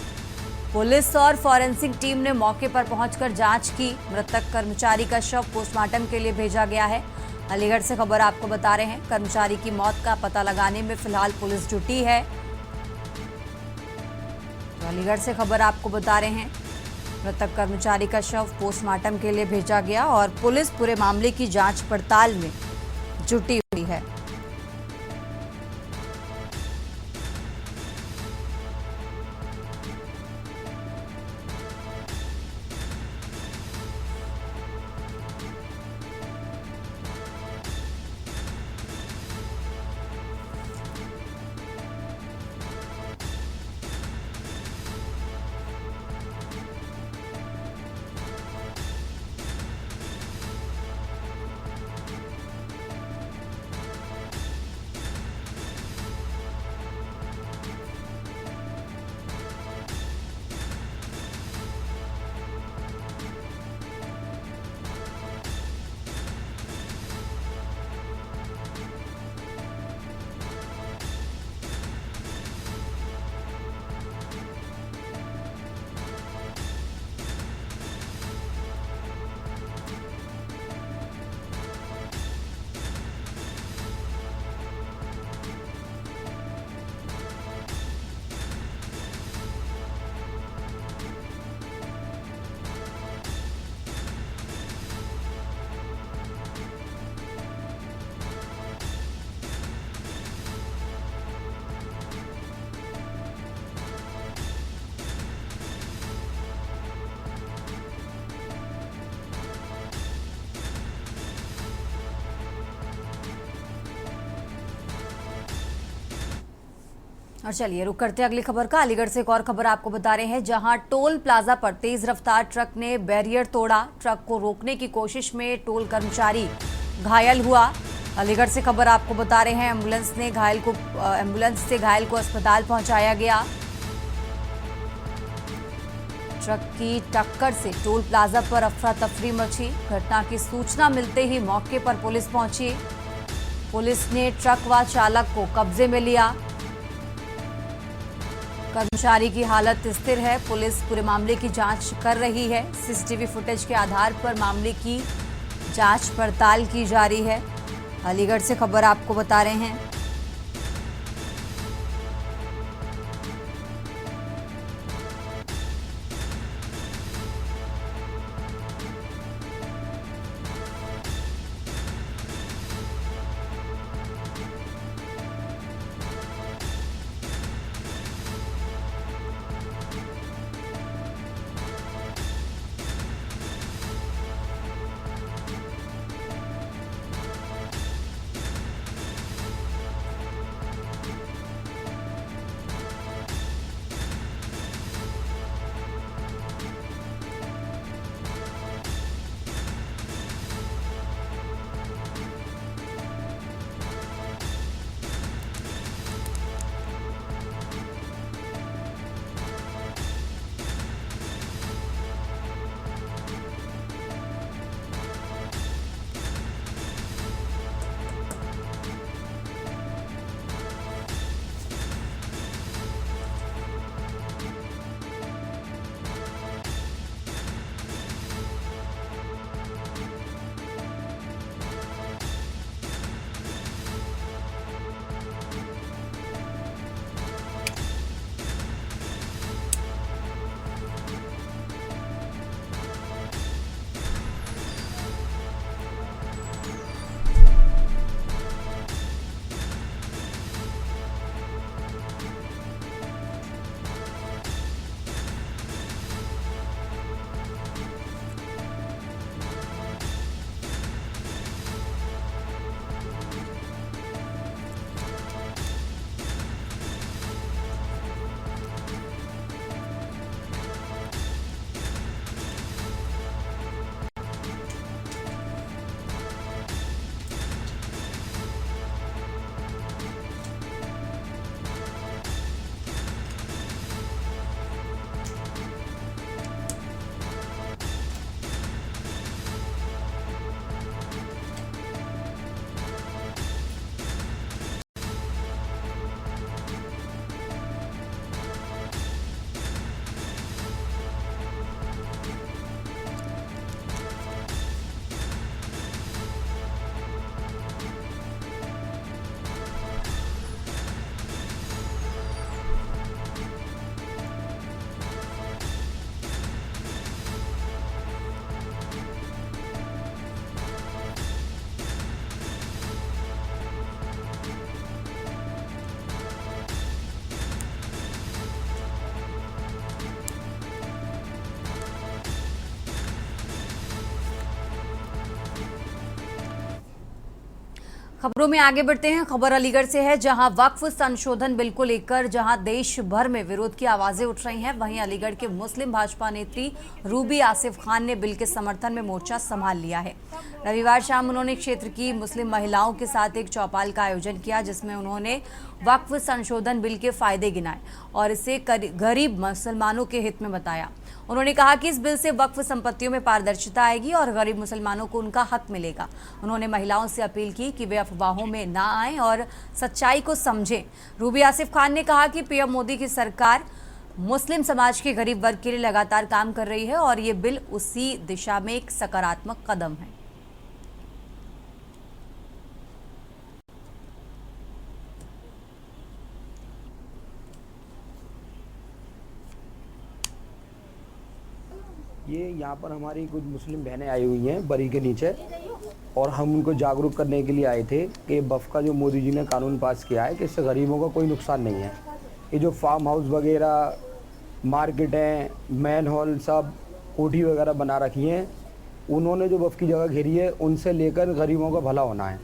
पुलिस और फॉरेंसिक टीम ने मौके पर पहुंचकर जांच की। मृतक कर्मचारी का शव पोस्टमार्टम के लिए भेजा गया है। अलीगढ़ से खबर आपको बता रहे हैं, कर्मचारी की मौत का पता लगाने में फिलहाल पुलिस जुटी है। तो अलीगढ़ से खबर आपको बता रहे हैं, मृतक कर्मचारी का शव पोस्टमार्टम के लिए भेजा गया और पुलिस पूरे मामले की जांच पड़ताल में जुटी हुई है। और चलिए रुक करते हैं अगली खबर का। अलीगढ़ से एक और खबर आपको बता रहे हैं, जहां टोल प्लाजा पर तेज रफ्तार ट्रक ने बैरियर तोड़ा। ट्रक को रोकने की कोशिश में टोल कर्मचारी घायल हुआ। अलीगढ़ से खबर आपको बता रहे हैं, एम्बुलेंस से घायल को अस्पताल पहुंचाया गया। ट्रक की टक्कर से टोल प्लाजा पर अफरा तफरी मची। घटना की सूचना मिलते ही मौके पर पुलिस पहुंची। पुलिस ने ट्रक व चालक को कब्जे में लिया। कर्मचारी की हालत स्थिर है। पुलिस पूरे मामले की जांच कर रही है। सीसीटीवी फुटेज के आधार पर मामले की जांच पड़ताल की जा रही है। अलीगढ़ से खबर आपको बता रहे हैं। खबरों में आगे बढ़ते हैं। खबर अलीगढ़ से है, जहां वक्फ संशोधन बिल को लेकर जहां देश भर में विरोध की आवाजें उठ रही हैं, वहीं अलीगढ़ के मुस्लिम भाजपा नेत्री रूबी आसिफ खान ने बिल के समर्थन में मोर्चा संभाल लिया है। रविवार शाम उन्होंने क्षेत्र की मुस्लिम महिलाओं के साथ एक चौपाल का आयोजन किया, जिसमें उन्होंने वक्फ संशोधन बिल के फायदे गिनाए और इसे गरीब मुसलमानों के हित में बताया। उन्होंने कहा कि इस बिल से वक्फ संपत्तियों में पारदर्शिता आएगी और गरीब मुसलमानों को उनका हक मिलेगा। उन्होंने महिलाओं से अपील की कि वे अफवाहों में ना आएं और सच्चाई को समझें। रूबी आसिफ खान ने कहा कि पीएम मोदी की सरकार मुस्लिम समाज के गरीब वर्ग के लिए लगातार काम कर रही है और ये बिल उसी दिशा में एक सकारात्मक कदम है। ये यहाँ पर हमारी कुछ मुस्लिम बहनें आई हुई हैं बरी के नीचे, और हम उनको जागरूक करने के लिए आए थे कि वक्फ का जो मोदी जी ने कानून पास किया है कि इससे गरीबों का कोई नुकसान नहीं है। ये जो फार्म हाउस वगैरह, मार्केटें, मैन हॉल, सब कोठी वगैरह बना रखी हैं, उन्होंने जो वक्फ की जगह घेरी है, उनसे लेकर गरीबों का भला होना है।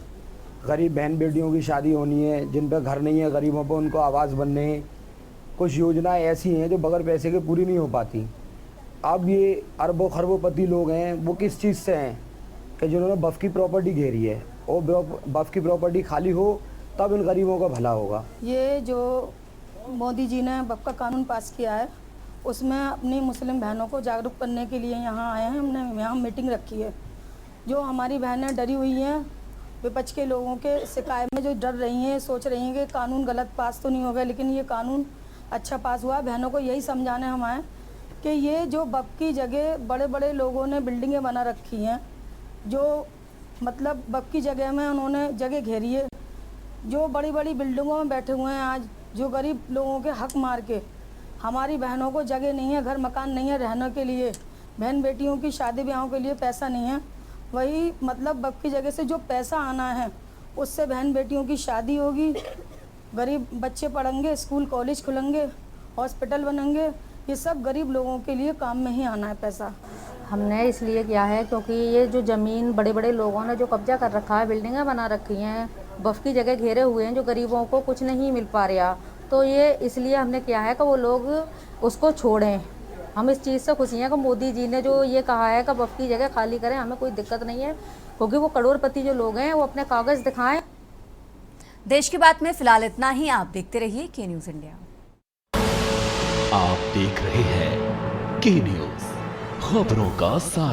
गरीब बहन बेटियों की शादी होनी है, जिन पर घर नहीं है, गरीबों पर उनको आवास बनने हैं। कुछ योजनाएँ ऐसी हैं जो बगैर पैसे के पूरी नहीं हो पाती। अब ये अरबों खरबोपति लोग हैं, वो किस चीज़ से हैं कि जिन्होंने वक्फ की प्रॉपर्टी घेरी है, और वक्फ की प्रॉपर्टी खाली हो तब इन गरीबों का भला होगा। ये जो मोदी जी ने वक्फ का कानून पास किया है, उसमें अपनी मुस्लिम बहनों को जागरूक करने के लिए यहाँ आए हैं। हमने यहाँ मीटिंग रखी है। जो हमारी बहनें डरी हुई हैं, विपक्ष के लोगों के शिकायत में जो डर रही हैं, सोच रही हैं कि कानून गलत पास तो नहीं हो गया, लेकिन ये कानून अच्छा पास हुआ। बहनों को यही समझाने हम आए कि ये जो वक्फ की जगह बड़े बड़े लोगों ने बिल्डिंगें बना रखी हैं, जो मतलब वक्फ की जगह में उन्होंने जगह घेरी है, जो बड़ी बड़ी बिल्डिंगों में बैठे हुए हैं आज, जो गरीब लोगों के हक मार के, हमारी बहनों को जगह नहीं है, घर मकान नहीं है रहने के लिए, बहन बेटियों की शादी ब्याहों के लिए पैसा नहीं है, वही मतलब वक्फ की जगह से जो पैसा आना है उससे बहन बेटियों की शादी होगी, गरीब बच्चे पढ़ेंगे, स्कूल कॉलेज खुलेंगे, हॉस्पिटल बनेंगे। ये सब गरीब लोगों के लिए काम में ही आना है पैसा। हमने इसलिए किया है क्योंकि ये जो ज़मीन बड़े बड़े लोगों ने जो कब्जा कर रखा है, बिल्डिंगें बना रखी हैं, वक्फ की जगह घेरे हुए हैं, जो गरीबों को कुछ नहीं मिल पा रहा, तो ये इसलिए हमने किया है कि वो लोग उसको छोड़ें। हम इस चीज़ से खुशी हैं कि मोदी जी ने जो ये कहा है कि वक्फ की जगह खाली करें, हमें कोई दिक्कत नहीं है, क्योंकि वो करोड़पति जो लोग हैं वो अपने कागज़ दिखाएं। देश की बात में फिलहाल इतना ही। आप देखते रहिए के न्यूज़ इंडिया। आप देख रहे हैं के न्यूज़, खबरों का सार।